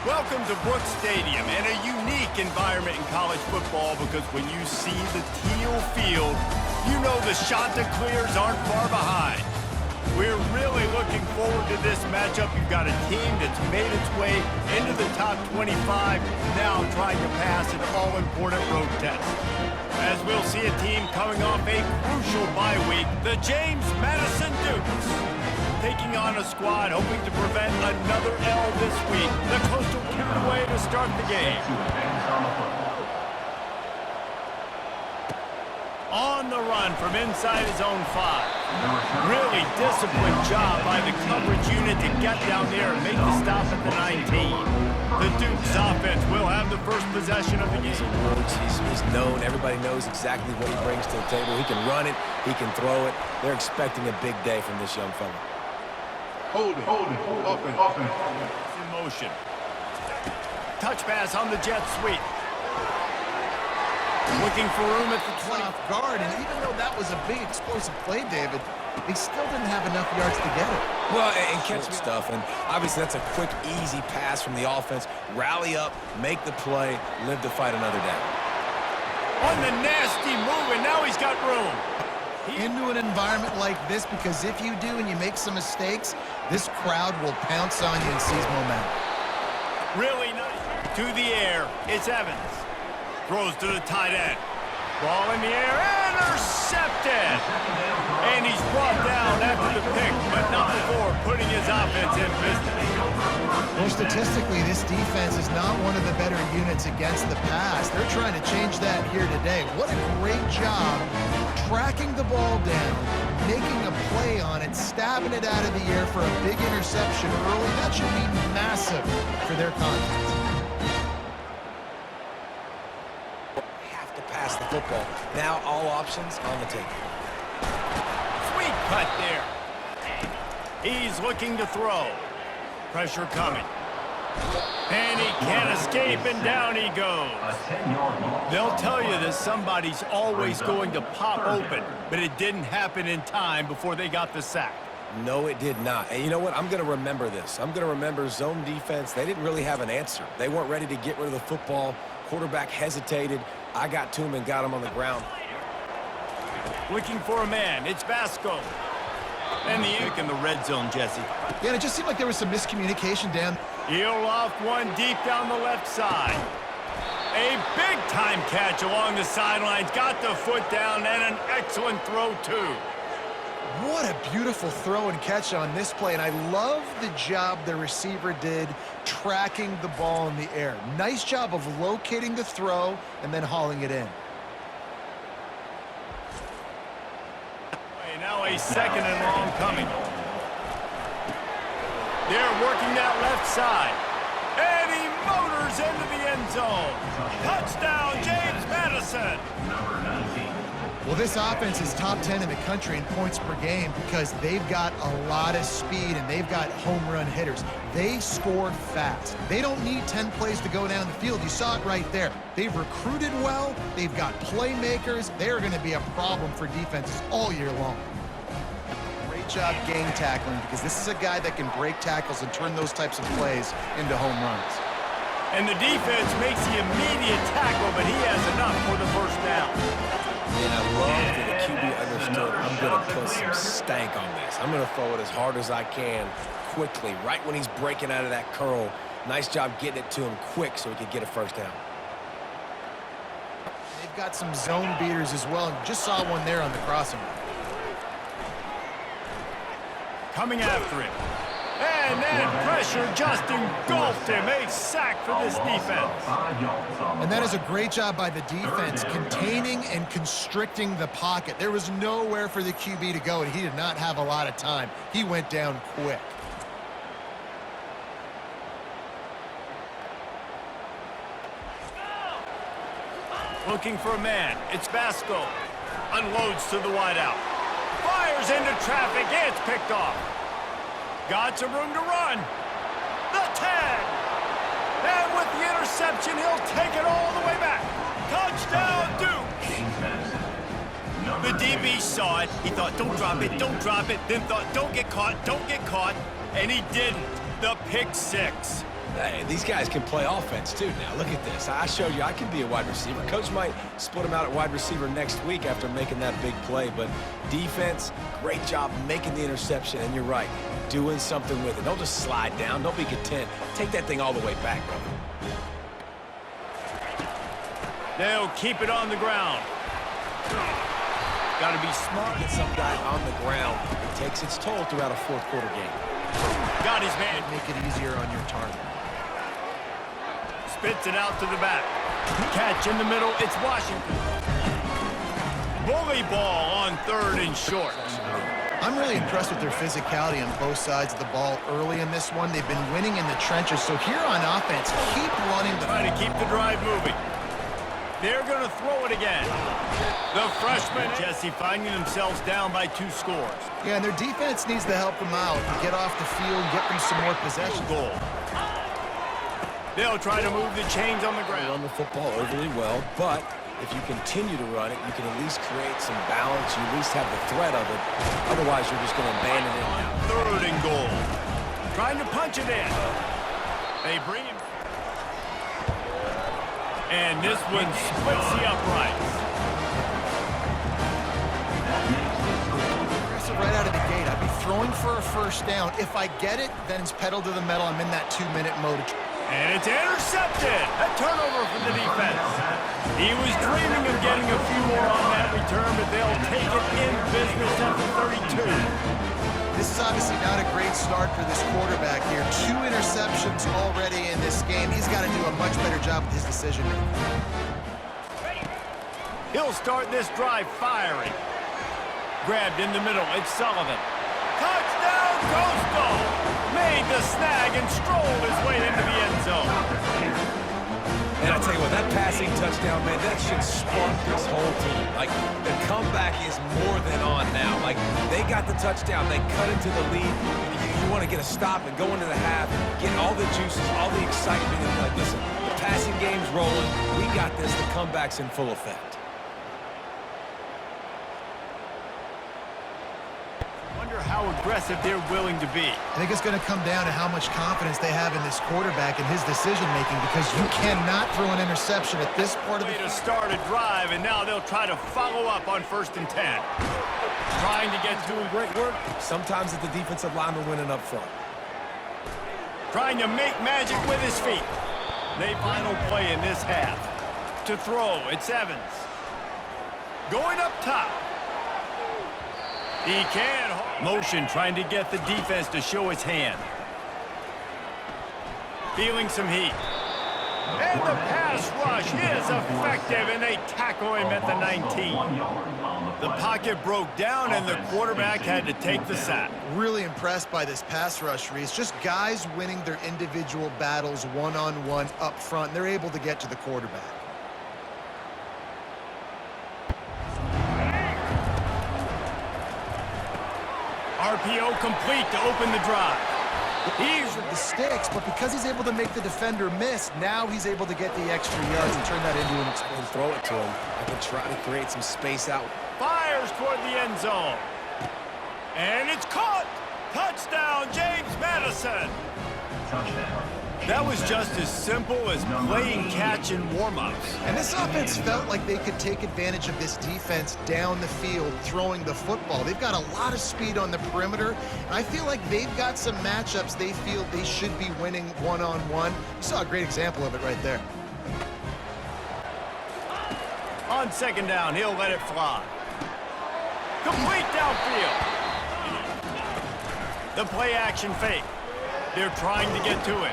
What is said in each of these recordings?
Welcome to Brooks Stadium and a unique environment in college football because when you see the teal field, you know the Chanticleers aren't far behind. We're really looking forward to this matchup. You've got a team that's made its way into the top 25, now trying to pass an all-important road test. As we'll see a team coming off a crucial bye week, the James Madison Dukes, taking on a squad hoping to prevent another L this week. The Coastal carried away to start the game. On the run from inside his own 5. Really disciplined job by the coverage unit to get down there and make the stop at the 19. The Dukes offense will have the first possession of the game. He's known. Everybody knows exactly what he brings to the table. He can run it. He can throw it. They're expecting a big day from this young fella. Hold it. Offense. In motion. Touch pass on the jet sweep. Looking for room at the 20. Off guard, and even though that was a big explosive play, David, they still didn't have enough yards to get it. Well, and catch stuff, and obviously that's a quick, easy pass from the offense. Rally up, make the play, live to fight another down. On the nasty move, and now he's got room. Into an environment like this, because if you do and you make some mistakes, this crowd will pounce on you and seize momentum. Really nice. To the air, it's Evans. Throws to the tight end. Ball in the air, intercepted! And he's brought down after the pick, but not before putting his offense in business. Well, statistically, this defense is not one of the better units against the pass. They're trying to change that here today. What a great job tracking the ball down, making a play on it, stabbing it out of the air for a big interception early. That should be massive for their confidence. Have to pass the football. Now all options on the table. Sweet cut there. He's looking to throw. Pressure coming. And he can't escape, and down he goes. They'll tell you that somebody's always going to pop open, but it didn't happen in time before they got the sack. No, it did not. And you know what? I'm going to remember this. I'm going to remember zone defense. They didn't really have an answer. They weren't ready to get rid of the football. Quarterback hesitated. I got to him and got him on the ground. Looking for a man. It's Vasco. And the kick in the red zone, Jesse. Yeah, and it just seemed like there was some miscommunication down. He'll off one deep down the left side. A big-time catch along the sidelines. Got the foot down, and an excellent throw, too. What a beautiful throw and catch on this play, and I love the job the receiver did tracking the ball in the air. Nice job of locating the throw and then hauling it in. Now a second and long coming. They're working that left side. And he motors into the end zone. Touchdown, James Madison. Well, this offense is top 10 in the country in points per game because they've got a lot of speed and they've got home run hitters. They score fast. They don't need 10 plays to go down the field. You saw it right there. They've recruited well. They've got playmakers. They're going to be a problem for defenses all year long. Great job game tackling because this is a guy that can break tackles and turn those types of plays into home runs. And the defense makes the immediate tackle, but he has enough for the first down. And I love that the QB understood I'm going to put some stank on this. I'm going to throw it as hard as I can quickly, right when he's breaking out of that curl. Nice job getting it to him quick so he could get a first down. They've got some zone beaters as well. Just saw one there on the crossing. Coming after him. And then pressure just engulfed him. A sack for this defense. And that is a great job by the defense, containing and constricting the pocket. There was nowhere for the QB to go, and he did not have a lot of time. He went down quick. Looking for a man. It's Vasco. Unloads to the wideout. Fires into traffic. It's picked off. Got some room to run. The 10. And with the interception, he'll take it all the way back. Touchdown, Duke. The DB saw it. He thought, don't drop it, don't drop it. Then thought, don't get caught, and he didn't. The pick six. Hey, these guys can play offense, too. Now, look at this. I showed you I can be a wide receiver. Coach might split him out at wide receiver next week after making that big play. But defense, great job making the interception. And you're right, doing something with it. Don't just slide down. Don't be content. Take that thing all the way back, brother. They'll keep it on the ground. Got to be smart. Get some guy on the ground. It takes its toll throughout a fourth-quarter game. Got his man. Make it easier on your target. Spits it out to the back. Catch in the middle. It's Washington. Bully ball on 3rd and short. I'm really impressed with their physicality on both sides of the ball early in this one. They've been winning in the trenches. So here on offense, keep running. Trying to keep the drive moving. They're going to throw it again. The freshman, Jesse, finding themselves down by 2 scores. Yeah, and their defense needs to help them out and get off the field, get them some more possession. Goal. They'll try to move the chains on the ground. Run the football overly well, but if you continue to run it, you can at least create some balance. You at least have the threat of it. Otherwise, you're just going to abandon it now. 3rd and goal. Trying to punch it in. They bring him. And this one splits the uprights. Aggressive right out of the gate. I'd be throwing for a first down. If I get it, then it's pedal to the metal. I'm in that 2-minute mode. And it's intercepted. A turnover from the defense. He was dreaming of getting a few more on that return, but they'll take it in business at the 32. This is obviously not a great start for this quarterback here. 2 interceptions already in this game. He's got to do a much better job with his decision-making. He'll start this drive firing. Grabbed in the middle. It's Sullivan. Touchdown, Coastal! Made the snag and strolled his way into the end zone. And I tell you what, that passing touchdown, man, that should spark this whole team. Like, the comeback is more than on now. Like, they got the touchdown. They cut into the lead. You want to get a stop and go into the half, get all the juices, all the excitement, and like, listen, the passing game's rolling. We got this. The comeback's in full effect. How aggressive they're willing to be. I think it's going to come down to how much confidence they have in this quarterback and his decision-making, because you cannot throw an interception at this part of the... Way to start a drive, and now they'll try to follow up on 1st and 10. Trying to get doing great work. Sometimes it's the defensive lineman winning up front. Trying to make magic with his feet. They final play in this half. To throw, it's Evans. Going up top. He can hold. Motion trying to get the defense to show its hand. Feeling some heat. And the pass rush is effective, and they tackle him at the 19. The pocket broke down, and the quarterback had to take the sack. Really impressed by this pass rush, Reese. Just guys winning their individual battles one-on-one up front. They're able to get to the quarterback. RPO complete to open the drive. He's with the sticks, but because he's able to make the defender miss, now he's able to get the extra yards and turn that into an explosive. Throw it to him. I can try to create some space out. Fires toward the end zone. And it's caught. Touchdown, James Madison. Touchdown. That was just as simple as playing catch in warm-ups. And this offense felt like they could take advantage of this defense down the field, throwing the football. They've got a lot of speed on the perimeter, and I feel like they've got some matchups they feel they should be winning one-on-one. You saw a great example of it right there. On 2nd down, he'll let it fly. Complete downfield. The play-action fake. They're trying to get to him.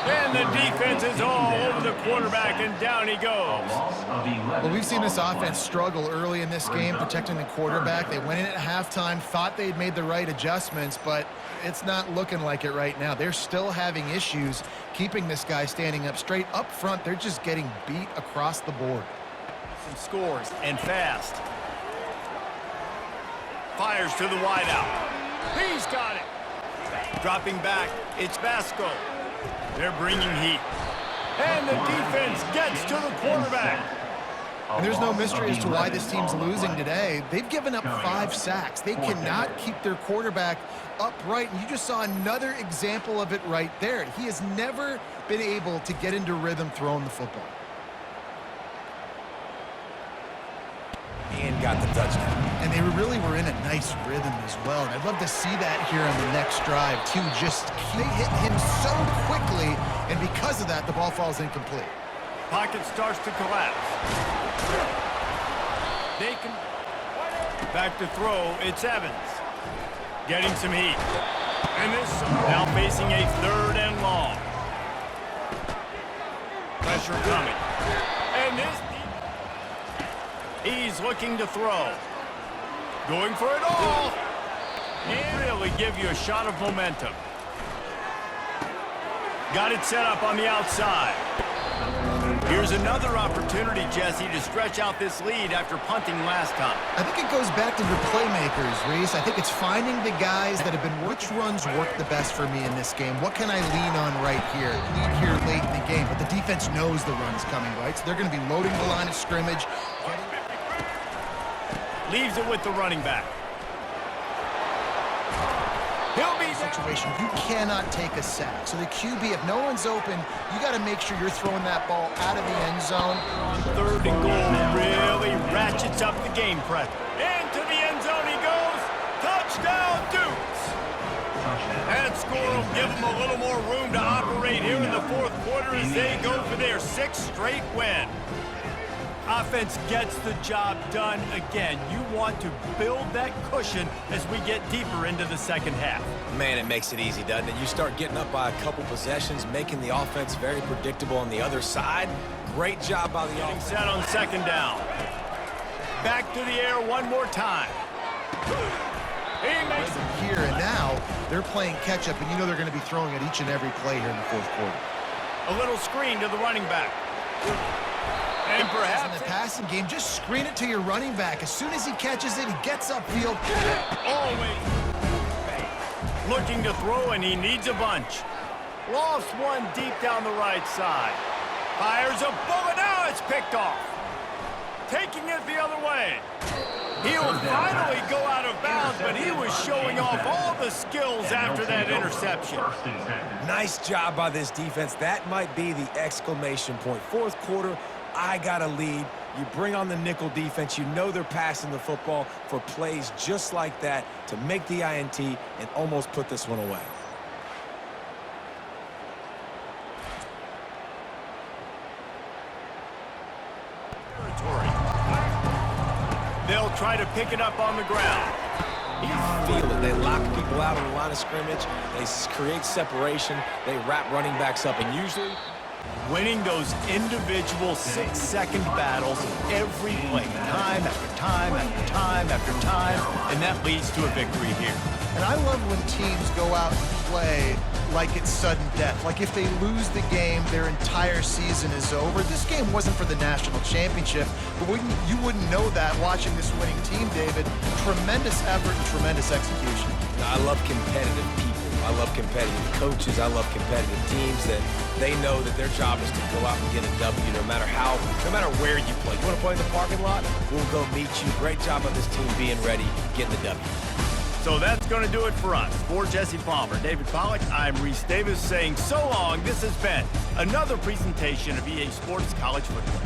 And the defense is all over the quarterback, and down he goes. Well, we've seen this offense struggle early in this game, protecting the quarterback. They went in at halftime, thought they'd made the right adjustments, but it's not looking like it right now. They're still having issues keeping this guy standing up straight. Up front, they're just getting beat across the board. Some scores, and fast. Fires to the wideout. He's got it. Dropping back, it's Vasco. They're bringing heat. And the defense gets to the quarterback. And there's no mystery as to why this team's losing today. They've given up 5 sacks. They cannot keep their quarterback upright, and you just saw another example of it right there. He has never been able to get into rhythm throwing the football. And got the touchdown. And they really were in a nice rhythm as well. And I'd love to see that here on the next drive, too. They hit him so quickly, and because of that, the ball falls incomplete. Pocket starts to collapse. Back to throw, it's Evans. Getting some heat. And this now facing a 3rd and long. Pressure coming. And this... He's looking to throw. Going for it all. And really give you a shot of momentum. Got it set up on the outside. Here's another opportunity, Jesse, to stretch out this lead after punting last time. I think it goes back to your playmakers, Reese. I think it's finding the guys that have been, which runs work the best for me in this game? What can I lean on right here? Lead here late in the game, but the defense knows the run's coming, right? So they're going to be loading the line of scrimmage. Leaves it with the running back. He'll be situation. You cannot take a sack. So the QB, if no one's open, you got to make sure you're throwing that ball out of the end zone. 3rd and goal really ratchets up the game press. Into the end zone he goes. Touchdown, Dukes. That score will give them a little more room to operate here in the 4th quarter as they go for their 6th straight win. Offense gets the job done again. You want to build that cushion as we get deeper into the 2nd half. Man, it makes it easy, doesn't it? You start getting up by a couple possessions, making the offense very predictable on the other side. Great job by the offense. Set on 2nd down. Back to the air one more time. He makes it here, and now they're playing catch-up, and you know they're going to be throwing at each and every play here in the 4th quarter. A little screen to the running back. And perhaps in the passing game, just screen it to your running back. As soon as he catches it, he gets upfield. Always looking to throw, and he needs a bunch. Lost one deep down the right side. Fires a bullet. Now it's picked off. Taking it the other way. He'll finally go out of bounds, but he was showing off all the skills after that interception. Nice job by this defense. That might be the exclamation point. 4th quarter, I got a lead. You bring on the nickel defense. You know they're passing the football for plays just like that to make the INT and almost put this one away. They'll try to pick it up on the ground. You feel it. They lock people out on the line of scrimmage. They create separation. They wrap running backs up, and usually winning those individual 6-second battles every play, time after time after time after time, and that leads to a victory here. And I love when teams go out and play like it's sudden death. Like if they lose the game, their entire season is over. This game wasn't for the national championship, but you wouldn't know that watching this winning team, David. Tremendous effort and tremendous execution. I love competitive people. I love competitive coaches. I love competitive teams that they know that their job is to go out and get a W no matter where you play. You want to play in the parking lot? We'll go meet you. Great job on this team being ready, getting the W. So that's going to do it for us. For Jesse Palmer, David Pollack, I'm Reese Davis saying so long. This has been another presentation of EA Sports College Football.